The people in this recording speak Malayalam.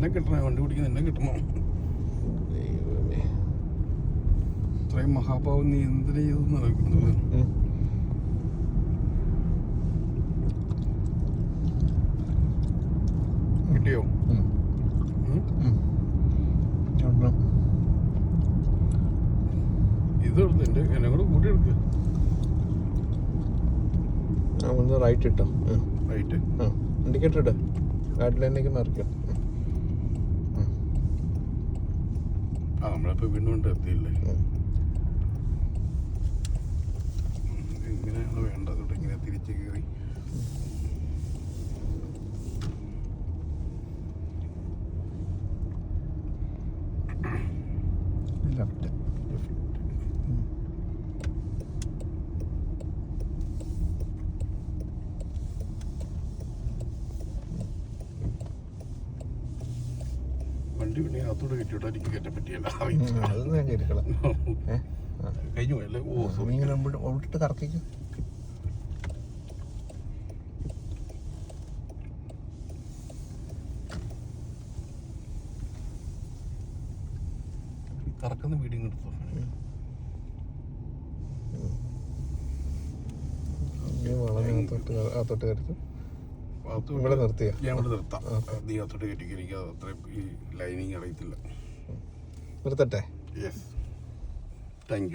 എന്നെ കിട്ടണേ, വണ്ടി പിടിക്കുന്ന എന്നെ കിട്ടണം. ഇത്രയും മഹാഭാവം നീ എന്തിനു ചെയ്തെന്ന് അറിയിക്കുന്നത്. കിട്ടിയോ? ഇത് എന്നെ കൂടെ കൂട്ടിയെടുക്ക്. റൈറ്റ് ഇട്ടോ, റൈറ്റ് ഇൻഡിക്കേറ്റർ ഇട്ട് ഗൈഡ് ലൈനിലേക്ക് മറിക്കാം. നമ്മളിപ്പോ വീണ്ടും കൊണ്ട് എത്തിയില്ലേ. ഇങ്ങനെയാണ് വേണ്ടത്. ഇങ്ങനെ തിരിച്ച് കയറി ലെഫ്റ്റ്. വണ്ടി പിന്നെ അകത്തോടെ കയറ്റിവിട്ടാ എനിക്ക് കയറ്റാൻ പറ്റിയല്ല. അതൊന്നും ഞാൻ കയറ്റിക്കളാം. കഴിഞ്ഞു പോയല്ലേ? ഇങ്ങനെ ഓടിട്ട് കറക്കിക്കും. കറക്കുന്ന വീഡിയോ എടുത്തോ. അകത്തോട്ട് കയറ്റി ഇവിടെ നിർത്തിയ ഞാൻ ഇവിടെ നിർത്താം. നീ അകത്തോട്ട് കയറ്റി. എനിക്ക് അത്രയും ഈ ലൈനിങ് അറിയത്തില്ല. നിർത്തട്ടെ. Yes, thank you.